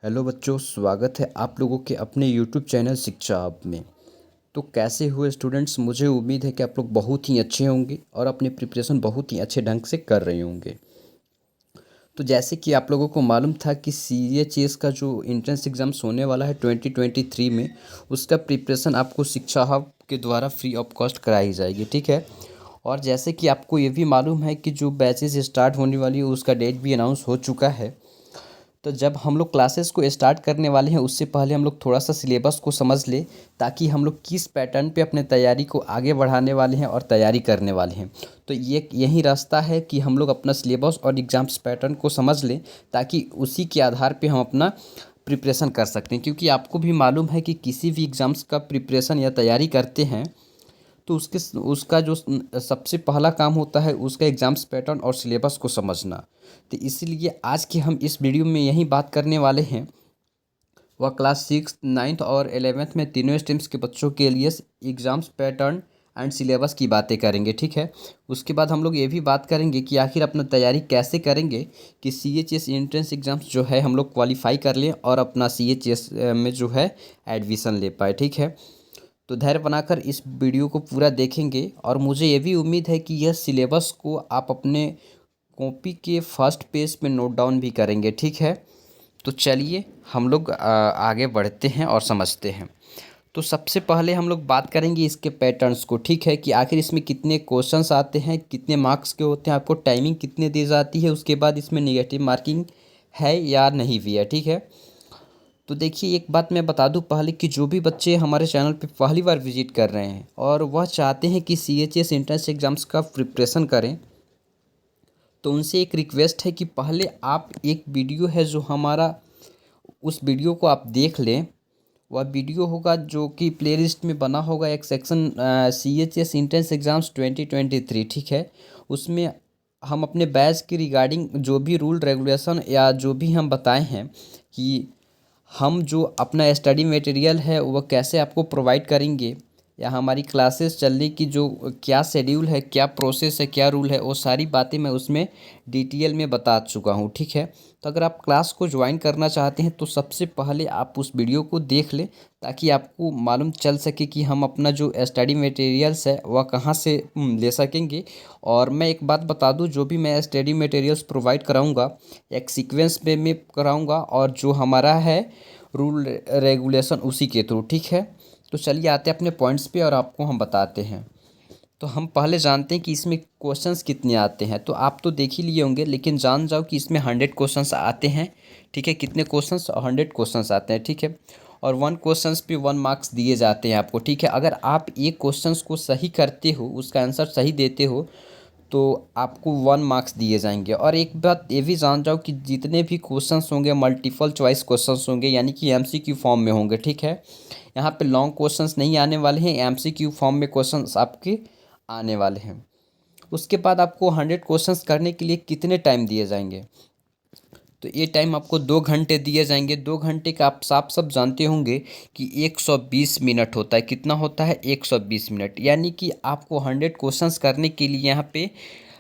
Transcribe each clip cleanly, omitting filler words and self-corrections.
Hello बच्चों, स्वागत है आप लोगों के अपने यूट्यूब चैनल शिक्षा हब में। तो कैसे हुए स्टूडेंट्स? मुझे उम्मीद है कि आप लोग बहुत ही अच्छे होंगे और अपनी प्रिपरेशन बहुत ही अच्छे ढंग से कर रहे होंगे। तो जैसे कि आप लोगों को मालूम था कि CHS का जो एंट्रेंस एग्ज़ाम्स होने वाला है 2023 में, उसका प्रिपरेशन आपको शिक्षा हब के द्वारा फ्री ऑफ कॉस्ट कराई जाएगी, ठीक है। और जैसे कि आपको ये भी मालूम है कि जो बैचेस स्टार्ट होने वाली है उसका डेट भी अनाउंस हो चुका है। तो जब हम लोग क्लासेस को स्टार्ट करने वाले हैं उससे पहले हम लोग थोड़ा सा सिलेबस को समझ लें, ताकि हम लोग किस पैटर्न पे अपने तैयारी को आगे बढ़ाने वाले हैं और तैयारी करने वाले हैं। तो ये यही रास्ता है कि हम लोग अपना सिलेबस और एग्ज़ाम्स पैटर्न को समझ लें, ताकि उसी के आधार पे हम अपना प्रिपरेशन कर सकते हैं। क्योंकि आपको भी मालूम है कि किसी भी एग्ज़ाम्स का प्रिपरेशन या तैयारी करते हैं तो उसका जो सबसे पहला काम होता है उसका एग्ज़ाम्स पैटर्न और सिलेबस को समझना। तो इसीलिए आज की हम इस वीडियो में यही बात करने वाले हैं। वह क्लास 6, 9th और 11th में तीनों स्ट्रीम्स के बच्चों के लिए एग्ज़ाम्स पैटर्न एंड सिलेबस की बातें करेंगे, ठीक है। उसके बाद हम लोग ये भी बात करेंगे कि आखिर अपना तैयारी कैसे करेंगे कि CHS एंट्रेंस एग्ज़ाम्स जो है हम लोग क्वालिफाई कर लें और अपना CHS में जो है एडमिशन ले पाए, ठीक है। तो धैर्य बनाकर इस वीडियो को पूरा देखेंगे और मुझे ये भी उम्मीद है कि यह सिलेबस को आप अपने कॉपी के फर्स्ट पेज पे नोट डाउन भी करेंगे, ठीक है। तो चलिए हम लोग आगे बढ़ते हैं और समझते हैं। तो सबसे पहले हम लोग बात करेंगे इसके पैटर्न्स को, ठीक है, कि आखिर इसमें कितने क्वेश्चंस आते हैं, कितने मार्क्स के होते हैं, आपको टाइमिंग कितने दी जाती है, उसके बाद इसमें नेगेटिव मार्किंग है या नहीं भी है, ठीक है। तो देखिए, एक बात मैं बता दूं पहले कि जो भी बच्चे हमारे चैनल पे पहली बार विजिट कर रहे हैं और वह चाहते हैं कि CHS एंट्रेंस एग्ज़ाम्स का प्रिपरेशन करें, तो उनसे एक रिक्वेस्ट है कि पहले आप एक वीडियो है जो हमारा, उस वीडियो को आप देख लें। वह वीडियो होगा जो कि प्लेलिस्ट में बना होगा, एक सेक्शन CHS एंट्रेंस एग्ज़ाम्स 2023, ठीक है। उसमें हम अपने बैच के रिगार्डिंग जो भी रूल रेगुलेशन या जो भी हम बताए हैं कि हम जो अपना स्टडी मटेरियल है वह कैसे आपको प्रोवाइड करेंगे, या हमारी क्लासेस चलने की जो क्या शेड्यूल है, क्या प्रोसेस है, क्या रूल है, वो सारी बातें मैं उसमें डिटेल में बता चुका हूँ, ठीक है। तो अगर आप क्लास को ज्वाइन करना चाहते हैं तो सबसे पहले आप उस वीडियो को देख लें, ताकि आपको मालूम चल सके कि हम अपना जो स्टडी मटेरियल्स है वह कहाँ से ले सकेंगे। और मैं एक बात बता दूं, जो भी मैं स्टडी मटेरियल्स प्रोवाइड कराऊंगा एक सीक्वेंस में कराऊंगा, और जो हमारा है रूल रेगुलेशन उसी के थ्रू, ठीक है। तो चलिए आते हैं अपने पॉइंट्स पे और आपको हम बताते हैं। तो हम पहले जानते हैं कि इसमें क्वेश्चंस कितने आते हैं। तो आप तो देख ही लिए होंगे, लेकिन जान जाओ कि इसमें 100 क्वेश्चंस आते हैं, ठीक है। कितने क्वेश्चंस? 100 क्वेश्चंस आते हैं, ठीक है। और 1 क्वेश्चंस पे 1 मार्क्स दिए जाते हैं आपको, ठीक है। अगर आप एक क्वेश्चंस को सही करते हो, उसका आंसर सही देते हो, तो आपको 1 मार्क्स दिए जाएंगे। और एक बात ये भी जान जाओ कि जितने भी क्वेश्चंस होंगे मल्टीपल चॉइस क्वेश्चंस होंगे, यानी कि MCQ फॉर्म में होंगे, ठीक है। यहाँ पे लॉन्ग क्वेश्चंस नहीं आने वाले हैं, MCQ फॉर्म में क्वेश्चंस आपके आने वाले हैं। उसके बाद आपको 100 क्वेश्चंस करने के लिए कितने टाइम दिए जाएंगे? तो ये टाइम आपको 2 घंटे दिए जाएंगे। 2 घंटे का आप साफ साफ जानते होंगे कि 120 मिनट होता है। कितना होता है? 120 मिनट। यानी कि आपको 100 क्वेश्चंस करने के लिए यहाँ पे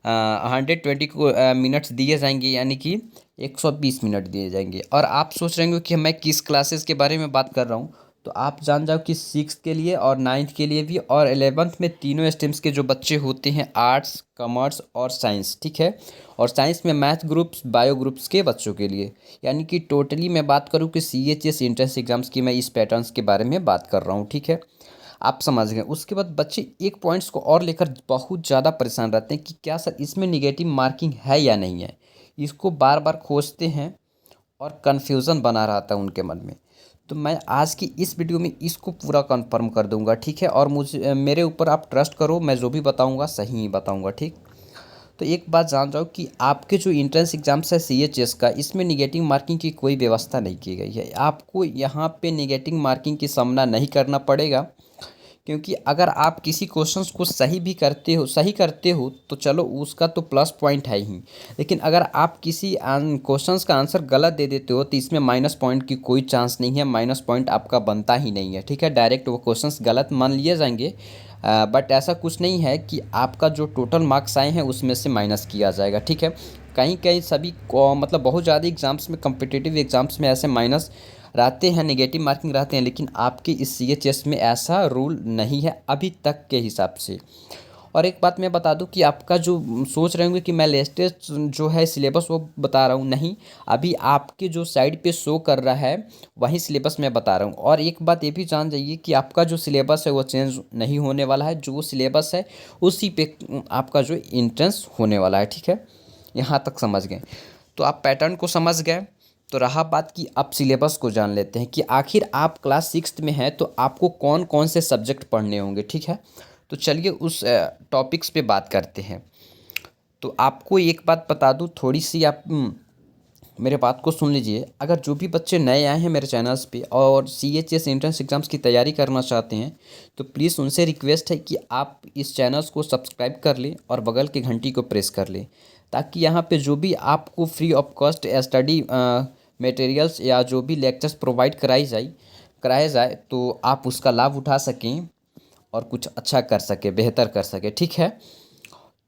120 मिनट्स दिए जाएंगे, यानी कि 120 मिनट दिए जाएंगे। और आप सोच रहे होंगे कि मैं किस क्लासेस के बारे में बात कर रहा हूँ। तो आप जान जाओ कि 6th के लिए और 9th के लिए भी, और 11th में तीनों स्ट्रीम्स के जो बच्चे होते हैं, आर्ट्स, कॉमर्स और साइंस, ठीक है। और साइंस में मैथ ग्रुप्स, बायो ग्रुप्स के बच्चों के लिए। यानी कि टोटली मैं बात करूँ कि CHS एंट्रेंस एग्जाम्स की मैं इस पैटर्न्स के बारे में बात कर रहा हूँ, ठीक है। आप समझ गए। उसके बाद बच्चे एक पॉइंट्स को और लेकर बहुत ज़्यादा परेशान रहते हैं कि क्या सर इसमें निगेटिव मार्किंग है या नहीं है। इसको बार बार खोजते हैं और कन्फ्यूज़न बना रहता है उनके मन में। तो मैं आज की इस वीडियो में इसको पूरा कंफर्म कर दूंगा, ठीक है। और मुझे, मेरे ऊपर आप ट्रस्ट करो, मैं जो भी बताऊंगा सही ही बताऊंगा, ठीक। तो एक बात जान जाओ कि आपके जो एंट्रेंस एग्जाम्स है CHS का, इसमें निगेटिव मार्किंग की कोई व्यवस्था नहीं की गई है। आपको यहाँ पे निगेटिव मार्किंग की सामना नहीं करना पड़ेगा, क्योंकि अगर आप किसी क्वेश्चंस को सही करते हो तो चलो उसका तो प्लस पॉइंट है ही। लेकिन अगर आप किसी क्वेश्चंस का आंसर गलत दे देते हो तो इसमें माइनस पॉइंट की कोई चांस नहीं है। माइनस पॉइंट आपका बनता ही नहीं है, ठीक है। डायरेक्ट वो क्वेश्चंस गलत मान लिए जाएंगे। बट ऐसा कुछ नहीं है कि आपका जो टोटल मार्क्स आए हैं उसमें से माइनस किया जाएगा, ठीक है। कहीं कहीं सभी मतलब बहुत ज़्यादा एग्ज़ाम्स में, कम्पिटिटिव एग्ज़ाम्स में ऐसे माइनस रहते हैं, नेगेटिव मार्किंग रहते हैं, लेकिन आपके इस सीएचएस में ऐसा रूल नहीं है अभी तक के हिसाब से। और एक बात मैं बता दूं कि आपका जो सोच रहे होंगे कि मैं लेटेस्ट जो है सिलेबस वो बता रहा हूँ, नहीं, अभी आपके जो साइड पे शो कर रहा है वही सिलेबस मैं बता रहा हूँ। और एक बात ये भी जान जाइए कि आपका जो सिलेबस है वो चेंज नहीं होने वाला है, जो सिलेबस है उसी पे आपका जो एंट्रेंस होने वाला है, ठीक है। यहाँ तक समझ गए? तो आप पैटर्न को समझ गए। तो रहा बात कि आप सिलेबस को जान लेते हैं कि आखिर आप क्लास 6 में हैं तो आपको कौन कौन से सब्जेक्ट पढ़ने होंगे, ठीक है। तो चलिए उस टॉपिक्स पे बात करते हैं। तो आपको एक बात बता दूं, थोड़ी सी आप मेरे बात को सुन लीजिए। अगर जो भी बच्चे नए आए हैं मेरे चैनल्स पे और सीएचएस एंट्रेंस एग्ज़ाम्स की तैयारी करना चाहते हैं, तो प्लीज़ उनसे रिक्वेस्ट है कि आप इस चैनल्स को सब्सक्राइब कर लें और बगल की घंटी को प्रेस कर लें, ताकि यहाँ पे जो भी आपको free of cost study materials या जो भी लेक्चर्स प्रोवाइड कराया जाए तो आप उसका लाभ उठा सकें और कुछ अच्छा कर सके, बेहतर कर सके, ठीक है।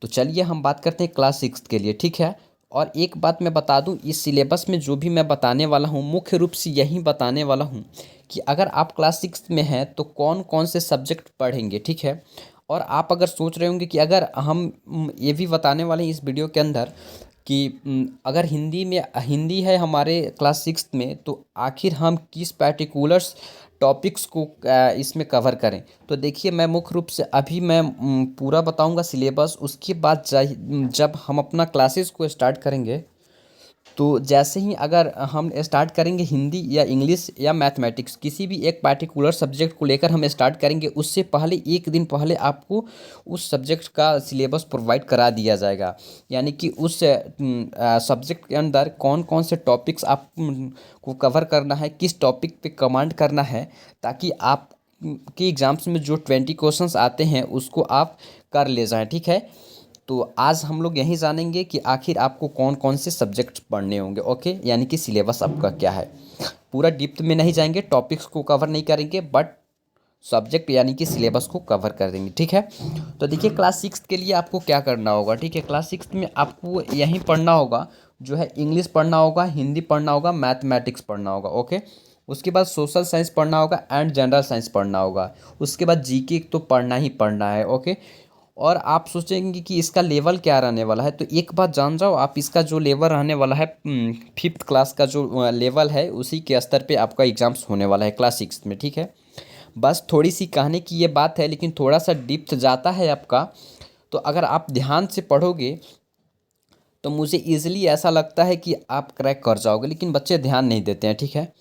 तो चलिए हम बात करते हैं क्लास 6 के लिए, ठीक है। और एक बात मैं बता दूं, इस सिलेबस में जो भी मैं बताने वाला हूं मुख्य रूप से यही बताने वाला हूं कि अगर आप क्लास 6 में हैं तो कौन कौन से सब्जेक्ट पढ़ेंगे, ठीक है। और आप अगर सोच रहे होंगे कि अगर हम ये भी बताने वाले हैं इस वीडियो के अंदर कि अगर हिंदी है हमारे क्लास 6 में तो आखिर हम किस पर्टिकुलर्स टॉपिक्स को इसमें कवर करें। तो देखिए, मैं मुख्य रूप से अभी मैं पूरा बताऊंगा सिलेबस, उसके बाद जब हम अपना क्लासेस को स्टार्ट करेंगे तो जैसे ही अगर हम स्टार्ट करेंगे हिंदी या इंग्लिश या मैथमेटिक्स, किसी भी एक पार्टिकुलर सब्जेक्ट को लेकर हम स्टार्ट करेंगे, उससे पहले एक दिन पहले आपको उस सब्जेक्ट का सिलेबस प्रोवाइड करा दिया जाएगा। यानी कि उस सब्जेक्ट के अंदर कौन कौन से टॉपिक्स आप को कवर करना है, किस टॉपिक पे कमांड करना है, ताकि आप के एग्ज़ाम्स में जो 20 क्वेश्चंस आते हैं उसको आप कर ले जाएं, ठीक है। तो आज हम लोग यही जानेंगे कि आखिर आपको कौन कौन से सब्जेक्ट पढ़ने होंगे, ओके, यानी कि सिलेबस आपका क्या है। पूरा डिप्थ में नहीं जाएंगे, टॉपिक्स को कवर नहीं करेंगे, बट सब्जेक्ट यानी कि सिलेबस को कवर कर देंगे, ठीक है। तो देखिए, क्लास 6 के लिए आपको क्या करना होगा, ठीक है। क्लास 6 में आपको यही पढ़ना होगा, जो है इंग्लिश पढ़ना होगा, हिंदी पढ़ना होगा, मैथमेटिक्स पढ़ना होगा, ओके। उसके बाद सोशल साइंस पढ़ना होगा एंड जनरल साइंस पढ़ना होगा। उसके बाद जीके तो पढ़ना ही पढ़ना है, ओके। और आप सोचेंगे कि इसका लेवल क्या रहने वाला है, तो एक बात जान जाओ आप, इसका जो लेवल रहने वाला है 5th क्लास का जो लेवल है उसी के स्तर पे आपका एग्ज़ाम्स होने वाला है क्लास 6 में, ठीक है। बस थोड़ी सी कहने की ये बात है, लेकिन थोड़ा सा डिप्थ जाता है आपका। तो अगर आप ध्यान से पढ़ोगे तो मुझे ईज़िली ऐसा लगता है कि आप क्रैक कर जाओगे, लेकिन बच्चे ध्यान नहीं देते हैं, ठीक है।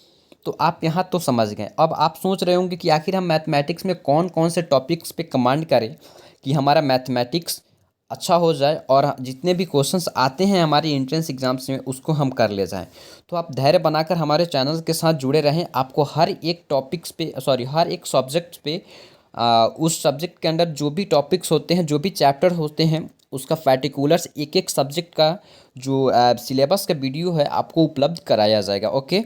तो आप यहाँ तो समझ गए। अब आप सोच रहे होंगे कि आखिर हम मैथमेटिक्स में कौन कौन से टॉपिक्स पे कमांड करें कि हमारा मैथमेटिक्स अच्छा हो जाए और जितने भी क्वेश्चंस आते हैं हमारी एंट्रेंस एग्जाम्स में उसको हम कर ले जाएं। तो आप धैर्य बनाकर हमारे चैनल के साथ जुड़े रहें। आपको हर एक टॉपिक्स पे हर एक सब्जेक्ट पे उस सब्जेक्ट के अंदर जो भी टॉपिक्स होते हैं, जो भी चैप्टर होते हैं, उसका पर्टिकुलर्स एक एक सब्जेक्ट का जो सिलेबस का वीडियो है आपको उपलब्ध कराया जाएगा, ओके।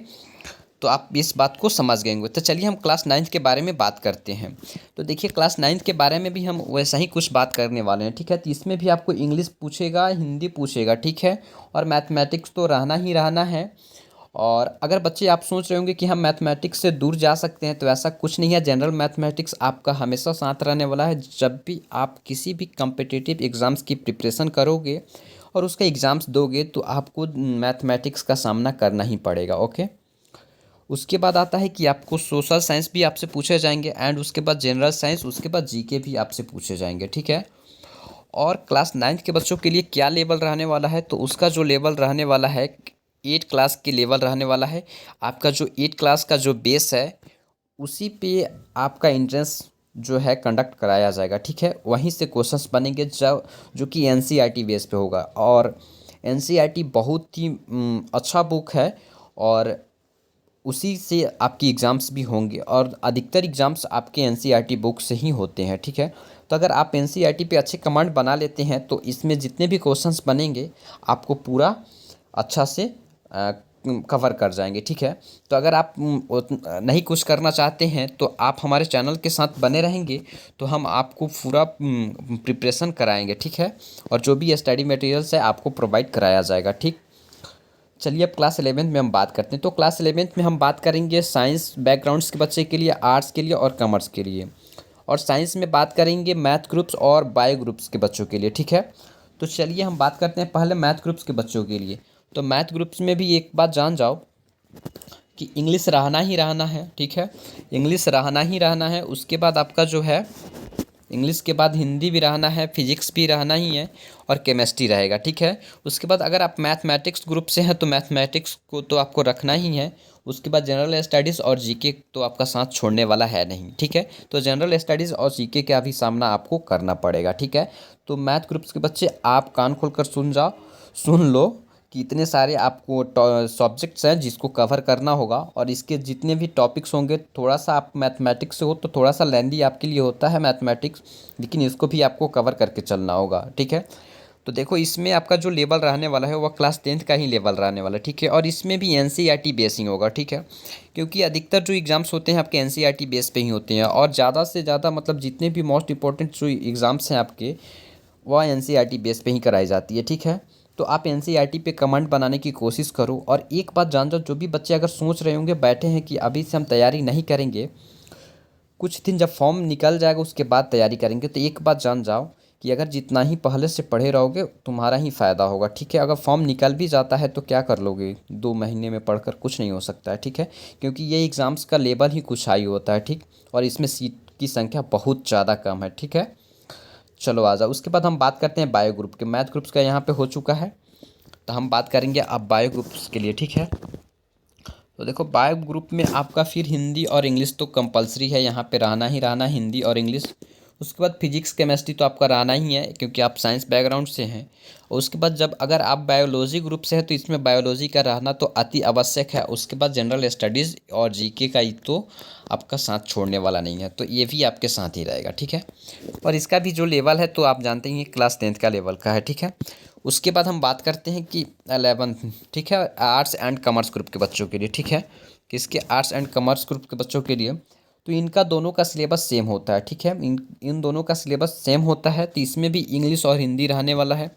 तो आप इस बात को समझ गए होंगे। तो चलिए हम क्लास 9 के बारे में बात करते हैं। तो देखिए, क्लास 9 के बारे में भी हम वैसा ही कुछ बात करने वाले हैं, ठीक है। तो इसमें भी आपको इंग्लिश पूछेगा, हिंदी पूछेगा, ठीक है, और मैथमेटिक्स तो रहना ही रहना है। और अगर बच्चे आप सोच रहे होंगे कि हम मैथमेटिक्स से दूर जा सकते हैं, तो ऐसा कुछ नहीं है। जनरल मैथमेटिक्स आपका हमेशा साथ रहने वाला है। जब भी आप किसी भी कम्पिटिटिव एग्ज़ाम्स की प्रिपरेशन करोगे और उसका एग्ज़ाम्स दोगे तो आपको मैथमेटिक्स का सामना करना ही पड़ेगा, ओके। उसके बाद आता है कि आपको सोशल साइंस भी आपसे पूछे जाएंगे एंड उसके बाद जनरल साइंस, उसके बाद जीके भी आपसे पूछे जाएंगे, ठीक है। और क्लास 9 के बच्चों के लिए क्या लेवल रहने वाला है, तो उसका जो लेवल रहने वाला है 8 क्लास के लेवल रहने वाला है। आपका जो 8 क्लास का जो बेस है उसी पे आपका एंट्रेंस जो है कंडक्ट कराया जाएगा, ठीक है। वहीं से क्वेश्चंस बनेंगे जो कि एनसीईआरटी बेस पे होगा। और एनसीईआरटी बहुत ही अच्छा बुक है और उसी से आपकी एग्ज़ाम्स भी होंगे और अधिकतर एग्ज़ाम्स आपके एनसीईआरटी बुक से ही होते हैं, ठीक है। तो अगर आप एनसीईआरटी पे अच्छे कमांड बना लेते हैं तो इसमें जितने भी क्वेश्चंस बनेंगे आपको पूरा अच्छा से कवर कर जाएंगे। ठीक है, तो अगर आप नहीं कुछ करना चाहते हैं तो आप हमारे चैनल के साथ बने रहेंगे तो हम आपको पूरा प्रिपरेशन कराएंगे। ठीक है, और जो भी स्टडी मटेरियल्स है आपको प्रोवाइड कराया जाएगा। ठीक, चलिए अब क्लास 11th में हम बात करते हैं। तो क्लास 11th में हम बात करेंगे साइंस बैकग्राउंड्स के बच्चे के लिए, आर्ट्स के लिए और कॉमर्स के लिए। और साइंस में बात करेंगे मैथ ग्रुप्स और बायो ग्रुप्स के बच्चों के लिए। ठीक है, तो चलिए हम बात करते हैं पहले मैथ ग्रुप्स के बच्चों के लिए। तो मैथ ग्रुप्स में भी एक बात जान जाओ कि इंग्लिश रहना ही रहना है। ठीक है, इंग्लिश रहना ही रहना है। उसके बाद आपका जो है इंग्लिश के बाद हिंदी भी रहना है, फिजिक्स भी रहना ही है और केमिस्ट्री रहेगा। ठीक है, उसके बाद अगर आप मैथमेटिक्स ग्रुप से हैं तो मैथमेटिक्स को तो आपको रखना ही है। उसके बाद जनरल स्टडीज़ और जीके तो आपका साथ छोड़ने वाला है नहीं। ठीक है, तो जनरल स्टडीज़ और जीके का भी सामना आपको करना पड़ेगा। ठीक है, तो मैथ ग्रुप्स के बच्चे आप कान खोलकर सुन लो कि इतने सारे आपको सब्जेक्ट्स हैं जिसको कवर करना होगा। और इसके जितने भी टॉपिक्स होंगे, थोड़ा सा आप मैथमेटिक्स से हो तो थोड़ा सा लेंदी आपके लिए होता है मैथमेटिक्स, लेकिन इसको भी आपको कवर करके चलना होगा। ठीक है, तो देखो इसमें आपका जो लेवल रहने वाला है वह क्लास 10th का ही लेवल रहने वाला है। ठीक है, और इसमें भी एनसीईआरटी बेसिंग होगा। ठीक है, क्योंकि अधिकतर जो एग्ज़ाम्स होते हैं आपके एनसीईआरटी बेस पे ही होते हैं, और ज़्यादा से ज़्यादा मतलब जितने भी मोस्ट इंपॉर्टेंट जो एग्ज़ाम्स हैं आपके, वह एनसीईआरटी बेस पे ही कराई जाती है। ठीक है, तो आप एनसीईआरटी पे कमेंट बनाने की कोशिश करो। और एक बात जान जाओ, जो भी बच्चे अगर सोच रहे होंगे बैठे हैं कि अभी से हम तैयारी नहीं करेंगे, कुछ दिन जब फॉर्म निकल जाएगा उसके बाद तैयारी करेंगे, तो एक बात जान जाओ कि अगर जितना ही पहले से पढ़े रहोगे तुम्हारा ही फ़ायदा होगा। ठीक है, अगर फॉर्म निकल भी जाता है तो क्या कर लोगे, 2 महीने में पढ़कर कुछ नहीं हो सकता है। ठीक है, क्योंकि ये एग्ज़ाम्स का लेवल ही कुछ हाई होता है। ठीक, और इसमें सीट की संख्या बहुत ज़्यादा कम है। ठीक है, चलो आ जाओ। उसके बाद हम बात करते हैं बायो ग्रुप के। मैथ ग्रुप्स का यहाँ पे हो चुका है, तो हम बात करेंगे अब बायो ग्रुप्स के लिए। ठीक है, तो देखो बायो ग्रुप में आपका फिर हिंदी और इंग्लिश तो कंपलसरी है, यहाँ पे रहना ही रहना, हिंदी और इंग्लिश। उसके बाद फिजिक्स केमिस्ट्री तो आपका रहना ही है क्योंकि आप साइंस बैकग्राउंड से हैं। और उसके बाद जब अगर आप बायोलॉजी ग्रुप से हैं तो इसमें बायोलॉजी का रहना तो अति आवश्यक है। उसके बाद जनरल स्टडीज़ और जीके का ही तो आपका साथ छोड़ने वाला नहीं है, तो ये भी आपके साथ ही रहेगा। ठीक है, और इसका भी जो लेवल है तो आप जानते ही क्लास 10th का लेवल का है। ठीक है, उसके बाद हम बात करते हैं कि 11th, ठीक है, आर्ट्स एंड कॉमर्स ग्रुप के बच्चों के लिए। ठीक है, किसके, आर्ट्स एंड कॉमर्स ग्रुप के बच्चों के लिए, तो इनका दोनों का सिलेबस सेम होता है। ठीक है, इन दोनों का सिलेबस सेम होता है, तो इसमें भी इंग्लिश और हिंदी रहने वाला है।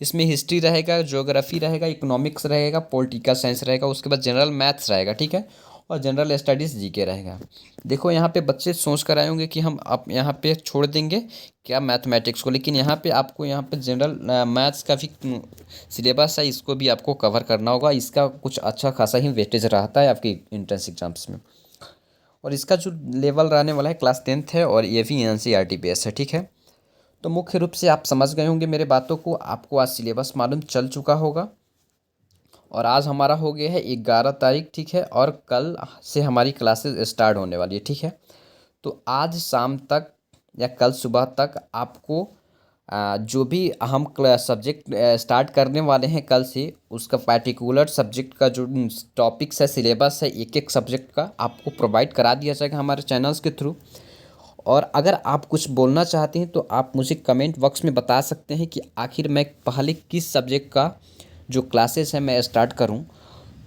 इसमें हिस्ट्री रहेगा, ज्योग्राफी रहेगा, इकोनॉमिक्स रहेगा, पॉलिटिकल साइंस रहेगा, उसके बाद जनरल मैथ्स रहेगा। ठीक है, और जनरल स्टडीज़ जीके रहेगा। देखो यहाँ पे बच्चे सोच कर आए होंगे कि हम आप यहाँ पे छोड़ देंगे क्या मैथमेटिक्स को, लेकिन यहाँ पे आपको यहाँ पे जनरल मैथ्स का भी सिलेबस है, इसको भी आपको कवर करना होगा। इसका कुछ अच्छा खासा ही वेटेज रहता है आपकी एंट्रेंस एग्जाम्स में। और इसका जो लेवल रहने वाला है क्लास 10th है, और ये भी एनसीईआरटी बेस है। ठीक है, तो मुख्य रूप से आप समझ गए होंगे मेरे बातों को, आपको आज सिलेबस मालूम चल चुका होगा। और आज हमारा हो गया है 11 तारीख। ठीक है, और कल से हमारी क्लासेस स्टार्ट होने वाली है। ठीक है, तो आज शाम तक या कल सुबह तक आपको जो भी हम सब्जेक्ट स्टार्ट करने वाले हैं कल से, उसका पर्टिकुलर सब्जेक्ट का जो टॉपिक्स है, सिलेबस है, एक एक सब्जेक्ट का आपको प्रोवाइड करा दिया जाएगा हमारे चैनल्स के थ्रू। और अगर आप कुछ बोलना चाहते हैं तो आप मुझे कमेंट बॉक्स में बता सकते हैं कि आखिर मैं पहले किस सब्जेक्ट का जो क्लासेस है मैं स्टार्ट करूं।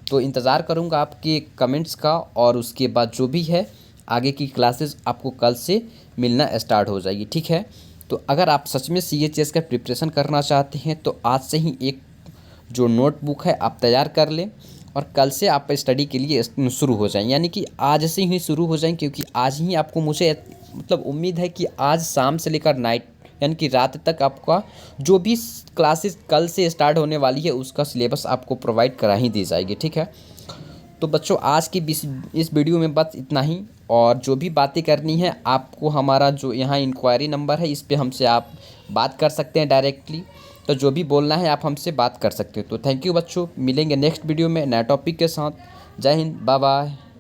तो इंतज़ार करूंगा आपके कमेंट्स का, और उसके बाद जो भी है आगे की क्लासेस आपको कल से मिलना स्टार्ट हो जाएगी। ठीक है, तो अगर आप सच में CHS का प्रिपरेशन करना चाहते हैं तो आज से ही एक जो नोटबुक है आप तैयार कर लें, और कल से आप स्टडी के लिए शुरू हो जाएं, यानी कि आज से ही शुरू हो जाएं, क्योंकि आज ही आपको, मुझे मतलब उम्मीद है कि आज शाम से लेकर नाइट यानी कि रात तक आपका जो भी क्लासेस कल से स्टार्ट होने वाली है उसका सिलेबस आपको प्रोवाइड करा ही दी जाएगी। ठीक है, तो बच्चों आज की इस वीडियो में बस इतना ही। और जो भी बातें करनी है आपको, हमारा जो यहाँ इंक्वायरी नंबर है इस पे हमसे आप बात कर सकते हैं डायरेक्टली। तो जो भी बोलना है आप हमसे बात कर सकते हो। तो थैंक यू बच्चों, मिलेंगे नेक्स्ट वीडियो में नया टॉपिक के साथ। जय हिंद, बाय बाय।